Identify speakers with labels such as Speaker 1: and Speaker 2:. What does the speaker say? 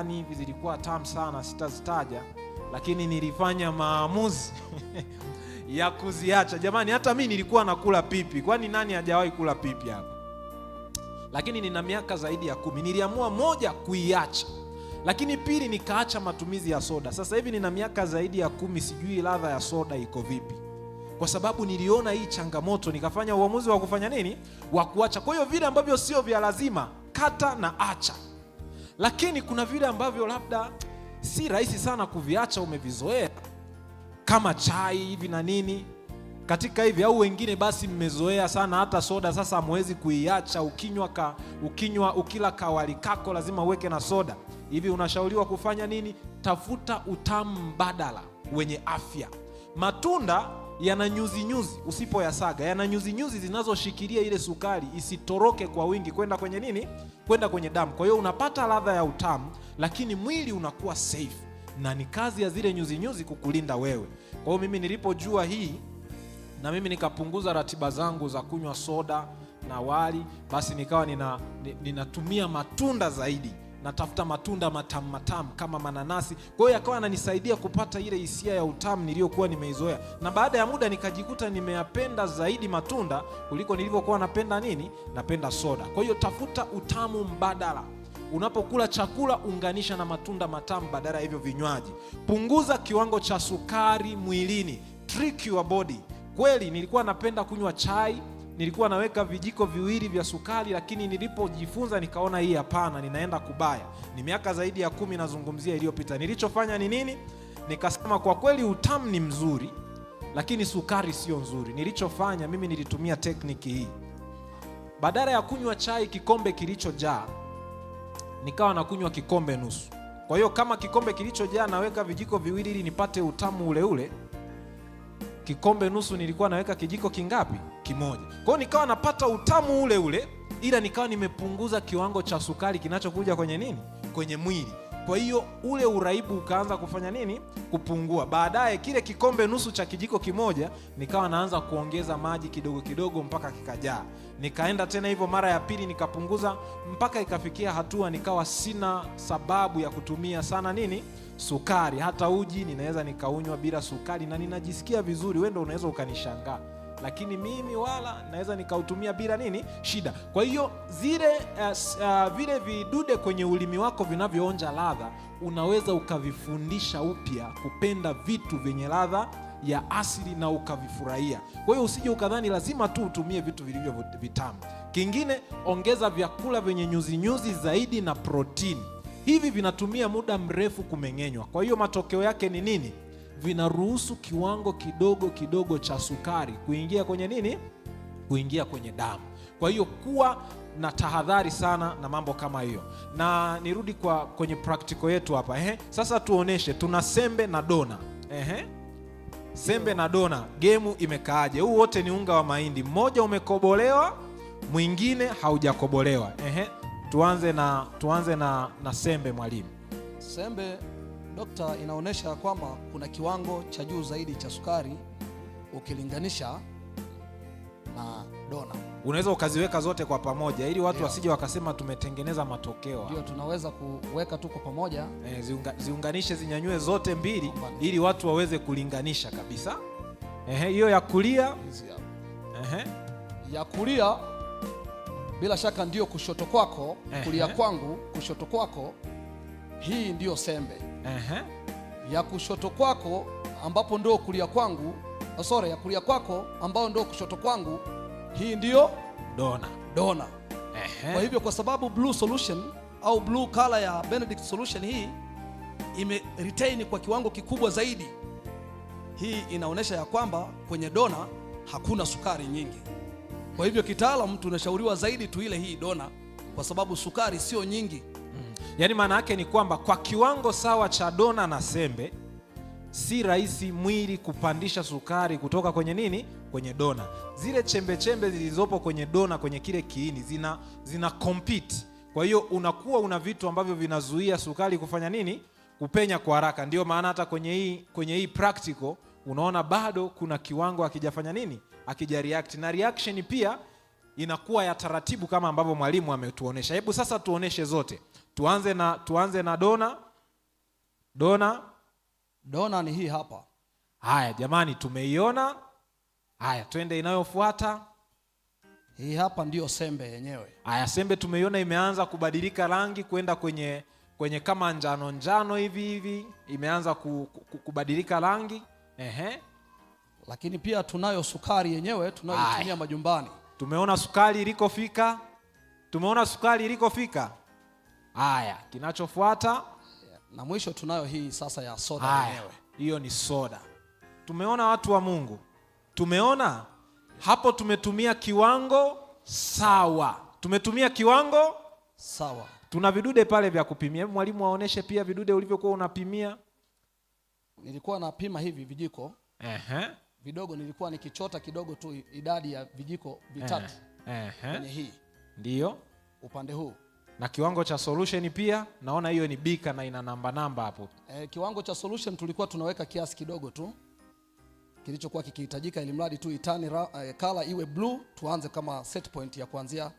Speaker 1: fulani hivi zilikuwa tamu sana, sitazitaja, lakini nilifanya maamuzi ya kuziacha. Jamani, hata mimi nilikuwa nakula pipi. Kwani nani hajawahi kula pipi hapa? Lakini nina miaka zaidi ya 10. Niliamua moja, kuiacha, lakini pili, nikaacha matumizi ya soda. Sasa hivi nina miaka zaidi ya 10, sijui ladha ya soda iko vipi, kwa sababu niliona hii changamoto, nikafanya uamuzi wa kufanya nini, wa kuacha. Kwa hiyo vile ambavyo sio vya lazima, kata na acha. Lakini kuna vile ambavyo labda si rahisi sana kuviacha, umevizoea kama chai hivi na nini katika hivi, au wengine basi mmezoea sana hata soda, sasa hamwezi kuiacha. Ukila kawali kako lazima uweke na soda hivi. Unashauriwa kufanya nini? Tafuta utamu mbadala wenye afya. Matunda yana nyuzi, usipoyasaga yana nyuzi zinazoshikilia ile sukari isitoroke kwa wingi kwenda kwenye nini, kwenda kwenye damu. Kwa hiyo unapata ladha ya utamu, lakini mwili unakuwa safe, na ni kazi ya zile nyuzi kukulinda wewe. Kwa hiyo mimi nilipojua hii, na mimi nikapunguza ratiba zangu za kunywa soda na wali, basi nikawa ninatumia matunda zaidi. Natafuta matunda matamu kama mananasi. Kwa hiyo yakawa yananisaidia kupata ile hisia ya utamu niliyokuwa nimeizoea, na baada ya muda nikajikuta nimeyapenda zaidi matunda kuliko nilivyokuwa napenda nini, napenda soda. Kwa hiyo tafuta utamu mbadala. Unapokula chakula, unganisha na matunda matamu badala ya hivyo vinywaji. Punguza kiwango cha sukari mwilini. Trick your body. Kweli nilikuwa napenda kunywa chai, nilikuwa naweka vijiko 2 vya sukari, lakini nilipojifunza nikaona hii hapana, ninaenda kubaya. Ni miaka zaidi ya 10 nazungumzia iliyopita. Nilichofanya ni nini? Nikasema kwa kweli utamu ni mzuri, lakini sukari sio nzuri. Nilichofanya mimi, nilitumia tekniki hii. Badala ya kunywa chai kikombe kilichojaa, nikawa nakunywa kikombe nusu. Kwa hiyo kama kikombe kilichojaa naweka vijiko 2 ili nipate utamu ule, kikombe nusu nilikuwa naweka kijiko kingapi? Kimoja. Kwa hiyo nikawa napata utamu ule, ila nikawa nimepunguza kiwango cha sukari kinachokuja kwenye nini, kwenye mwili. Kwa hiyo ule uraibu ukaanza kufanya nini, kupungua. Baadaye kile kikombe nusu cha kijiko kimoja nikawa naanza kuongeza maji kidogo mpaka kikajaa. Nikaenda tena hivyo mara ya pili, nikapunguza mpaka ikafikia hatua nikawa sina sababu ya kutumia sana nini, sukari. Hata uji ninaweza nikaunywa bila sukari na ninajisikia vizuri. Wewe ndio unaweza ukanishangaa, lakini mimi wala naweza nikautumia bila nini, shida. Kwa hiyo vile vidude kwenye ulimi wako vinavyoonja ladha, unaweza ukavifundisha upya kupenda vitu vyenye ladha ya asili na ukavifurahia. Kwa hiyo usije ukadhani lazima tu utumie vitu vilivyo vitamu. Kingine, ongeza vyakula vyenye nyuzi zaidi na protini. Hivi vinatumia muda mrefu kumeng'enywa. Kwa hiyo matokeo yake ni nini? Vinaruhusu kiwango kidogo cha sukari kuingia kwenye nini? Kuingia kwenye damu. Kwa hiyo kuwa na tahadhari sana na mambo kama hiyo. Na nirudi kwenye practical yetu hapa. Sasa tuoneshe, tuna sembe na dona. Sembe na dona, gemu imekaaje? Huu wote ni unga wa mahindi, mmoja umekobolewa, mwingine haujakobolewa. Tuanze na sembe, mwalimu.
Speaker 2: Sembe, dokta, inaonyesha kwamba kuna kiwango cha juu zaidi cha sukari ukilinganisha na dona. Unaweza
Speaker 1: ukaziweka zote kwa pamoja ili watu wasije wakasema tumetengeneza matokeo.
Speaker 2: Ndio, tunaweza kuweka tu kwa pamoja.
Speaker 1: Ziunganishe, zinyanyue zote mbili ili watu waweze kulinganisha kabisa. Hiyo ya kulia.
Speaker 2: Ya kulia bila shaka ndio kushoto kwako, kulia kwangu, kushoto kwako. Hii ndio sembe. Ya kushoto kwako ambapo ndio kulia kwangu, ya kulia kwako ambao ndio kushoto kwangu, hii ndio dona. Kwa hivyo kwa sababu blue solution au blue color ya Benedict solution hii ime retain kwa kiwango kikubwa zaidi, hii inaonyesha ya kwamba kwenye dona hakuna sukari nyingi. Kwa hivyo kitaalamu tunashauriwa zaidi tuile hii dona kwa sababu sukari sio nyingi.
Speaker 1: Yaani maana yake ni kwamba kwa kiwango sawa cha dona na sembe, si rahisi mwili kupandisha sukari kutoka kwenye nini, kwenye dona. Zile chembe zilizopo kwenye dona, kwenye kile kiini, zina compete. Kwa hiyo unakuwa una vitu ambavyo vinazuia sukari kufanya nini, kupenya kwa haraka. Ndio maana hata kwenye hii practical unaona bado kuna kiwango hakijafanya nini, hakija react, na reaction pia inakuwa ya taratibu kama ambavyo mwalimu ametuonesha. Hebu sasa tuoneshe zote. Tuanze na dona.
Speaker 2: Dona ni hii hapa.
Speaker 1: Haya jamani, tumeiona. Haya, twende inayofuata.
Speaker 2: Hii hapa ndiyo sembe yenyewe.
Speaker 1: Haya, sembe tumeiona imeanza kubadilika rangi kwenda kwenye kama njano hivi, imeanza kubadilika rangi.
Speaker 2: Lakini pia tunayo sukari yenyewe tunayoitumia majumbani.
Speaker 1: Tumeona sukari ilikofika. Haya, kinachofuata
Speaker 2: na mwisho tunayo hii sasa ya soda yenyewe.
Speaker 1: Hiyo ni soda. Tumeona watu wa Mungu. Tumeona hapo tumetumia kiwango sawa. Tuna vidude pale vya kupimia. Mwalimu aoneshe pia vidude ulivyokuwa unapimia.
Speaker 2: Nilikuwa napima hivi vijiko. Vidogo nilikuwa nikichota kidogo tu idadi ya vijiko vitatu. Kwenye hii.
Speaker 1: Ndio.
Speaker 2: Upande huu.
Speaker 1: Na kiwango cha solution pia naona hiyo ni bika na ina namba hapo.
Speaker 2: Kiwango cha solution tulikuwa tunaweka kiasi kidogo tu kilichokuwa kikihitajika, ili mradi tu itani color iwe blue. Tuanze kama set point ya kuanzia